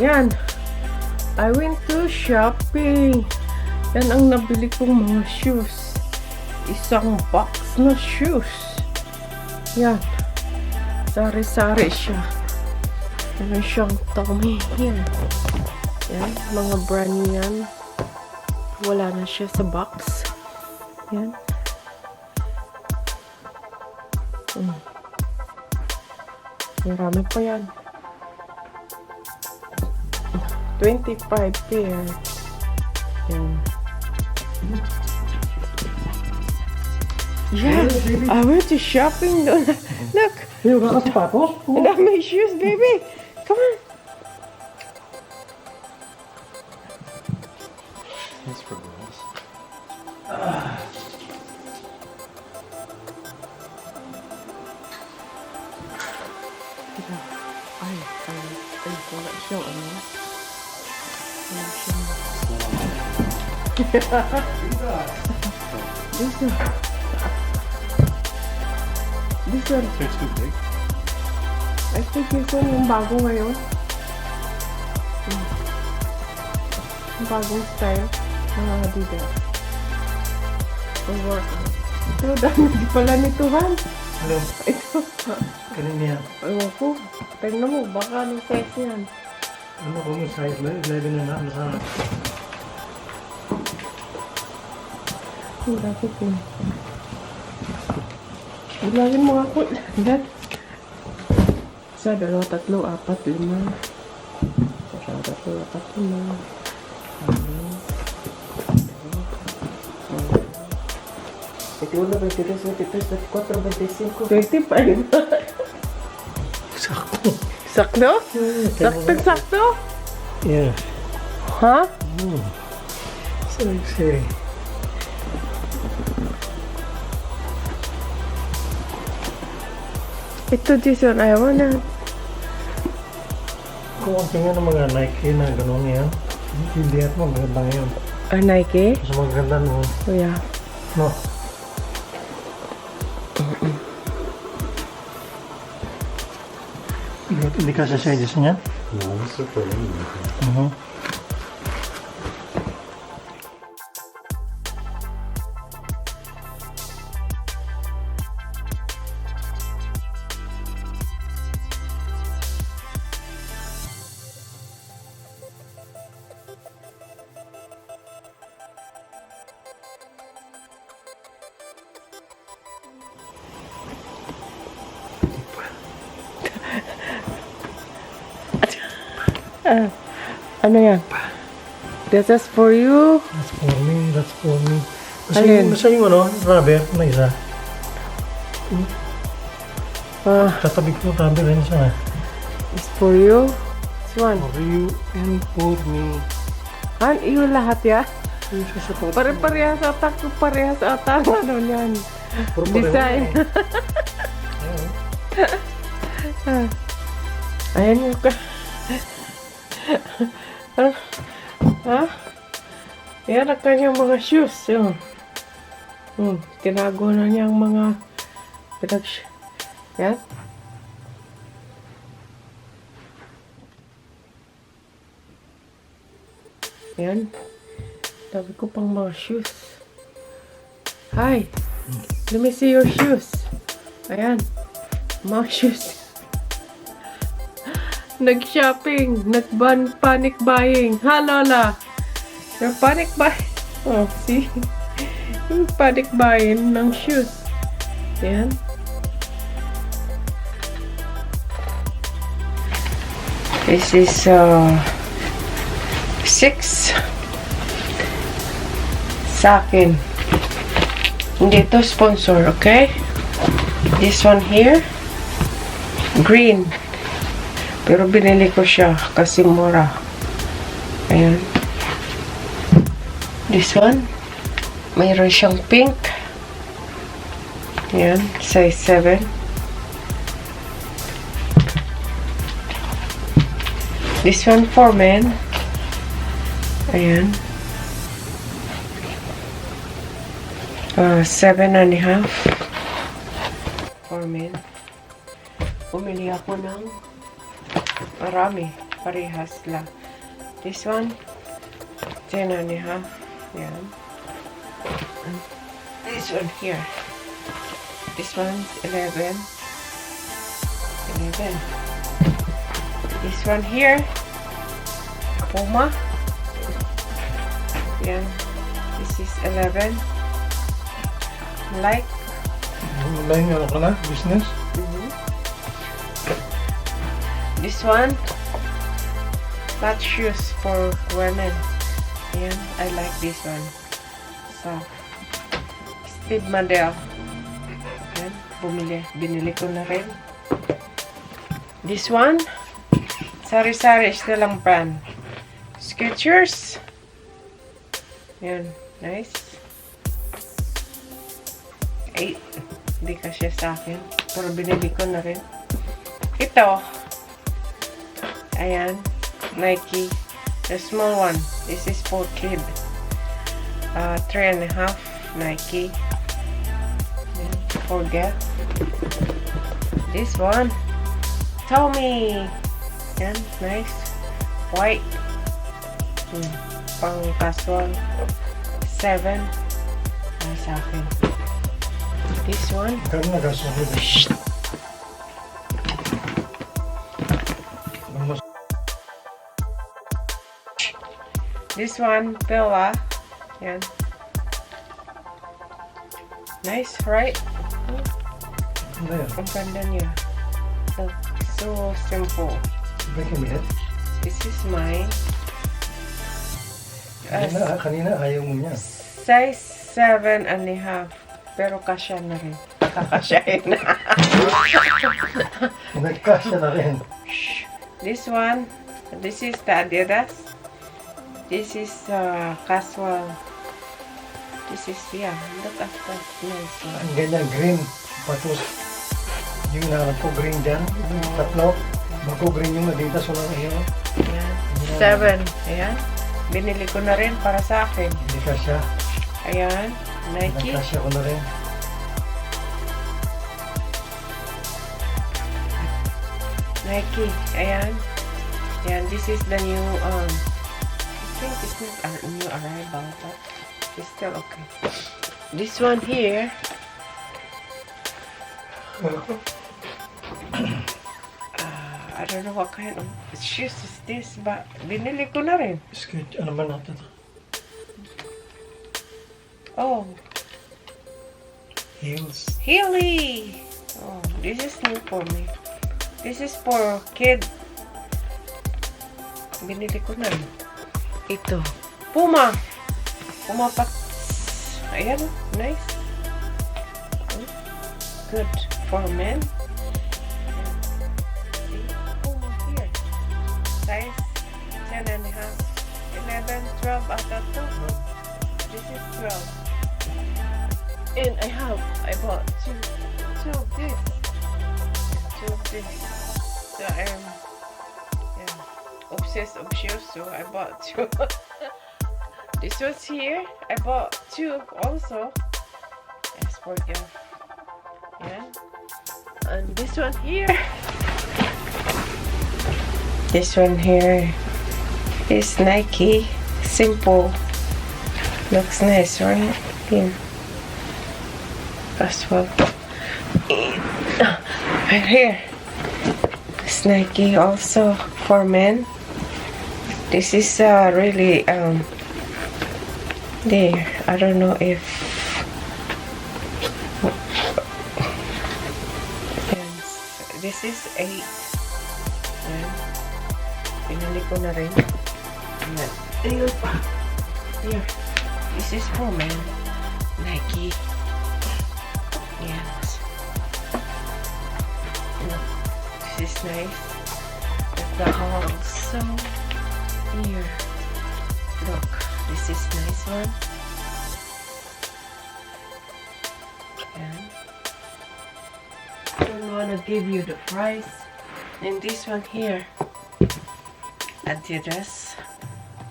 Yan. I went to shopping. Yan ang nabili kong mga shoes. Isang box na shoes. Yan. Sari-sari siya. Meron siyang Tommy. Yan. Yan. Mga brand yan. Wala na siya sa box. Yan. Marami pa yan. 25 pairs. Yan. Yeah, I went to shopping. Look. And I made shoes, baby. Come on. It's for girls. Ay, wala siyang ano. Wala siyang... This one. So it's too big? I think this one yung bago ngayon. Yung bagong style. Mga Adidas. For workout. Ito, dami pala nito, Han. Hello. Ito. Kanina yan. Ewan ko. Tignan mo, baka anong size yan. Ano kung size 11 na na? Sana. Ang dami ko. Bilangin mo ako. Lahat. Isa, dalawa, tatlo, apat, lima. Isa, tatlo, apat, lima. 21, 22, 23, 24, 25. 25. Sakto. Sakto? Sakto-sakto? Yeah. Ha? So exciting. Ito, Jason, ayaw na. Kung ang tingnan ng mga Nike na gano'n yan, hindi at maganda ngayon. Ah, Nike? Mas maganda noon. Oh, yeah. No. Hindi ka sa sizes niya? No, it's super limited. Ano yan? This is for you. That's for me, that's for me. Alin? Nasa yung ano, rubber na isa. Tatabi ko rubber na isa. It's for you. This one. For you and for me. Han, iyo lahat ya. Isa sa top. Pare-parehas atak ko, parehas atak. Ano yan? Design. Ayan yung ka. Ha? Yan ang kanyang mga shoes. Yun. Tinago na niya ang mga yan. Yan. Dami ko pang mga shoes. Hi. Let me see your shoes. Ayan. Mga shoes. Nag-shopping. Panic buying. Ha, Lola? You're panic buying. Oh, see? Yung panic buying ng shoes. Ayan. This is 6 sa akin. Hindi ito sponsor, okay? This one here, green. Pero binili ko siya kasi mura. Ayan. This one, mayroon siyang pink. Ayan, size 7. This one for men. Ayan. 7.5 for men. Pumili ako ng marami. parehas lang. This one, 10.5. Yan. And this one here. This one's 11. 11. This one here, PUMA. Yan. This is 11. Like. Online ano ka na? Business? This one, flat shoes for women. Ayan, I like this one. So, Steve Madel. Ayan, binili ko na rin. This one, sari-sari, still lang brand. SKECHERS. Ayan, nice. 8. Hindi kasi sa akin. Pero binili ko na rin. Ito. Ayan. Nike. The small one. This is for kid. 3.5. Nike. Ayan. Forget. This one. Tommy. Ayan. Nice. White. Pang casual. 7. Sa akin. This one. Kano na gaso ko dito? This one, Bella. Yan. Nice, right? Ano yan? Ang ganda niya. So simple. Breaking minute? This is mine. Kanina ayaw mo niya. Size 7.5. Pero kasya na rin. Kakasyahin na. Nagkasya na rin. This one, this is the Adidas. This is casual. This is, yeah, look at that nice one. Ang ganyan, green. Patos. Yung nahanap ko, green dyan. Tatlo. Bako green yung Adidas. Walang ayaw. Ayan. 7. Ayan. Binili ko na rin para sa akin. Hindi kasya. Ayan. Nike. Nagkasya ko na rin. Nike. Ayan. Ayan. This is the new, I think it's not a new arrival, but it's still okay. This one here. I don't know what kind of shoes is this, but binili ko na rin. Sketch, ano ba natin ito? Oh. Heels. Heely! Oh, this is new for me. This is for kid. Binili ko na rin. Ito. PUMA! PUMA packs. Ayan, nice. Good for men. PUMA here. Size 10.5. 11, 12 ata to. This is 12. And I bought two of this. Two of this. So I'm obsessed of shoes, so I bought two. This one's here. I bought two also. As for them. Yeah. And this one here. This one here is Nike. Simple. Looks nice, right? Yeah. Casual. Right here. This Nike also for men. This is really there. I don't know if this is 8. Ayan. Pinili ko na rin. Ayan. Ayun pa. Here. This is for men. Nike. Yes. This is nice. The also here. Look, this is nice one. And I don't want to give you the price. And this one here, Adidas,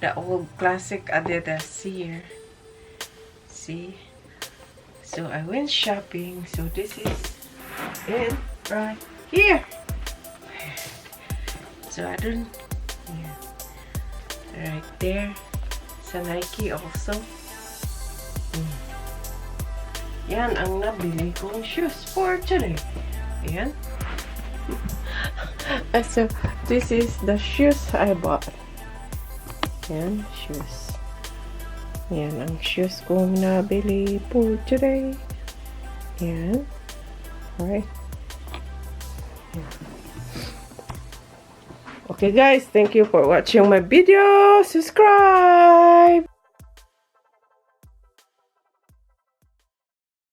the old classic Adidas here. See. So I went shopping. So this is it right here. So I don't Yan. Right there. Sa Nike also. Yan ang nabili kong shoes for today. Yan. So, this is the shoes I bought. Yan, shoes. Yan ang shoes kong nabili for today. Yan. Alright. Okay guys, thank you for watching my video. Subscribe!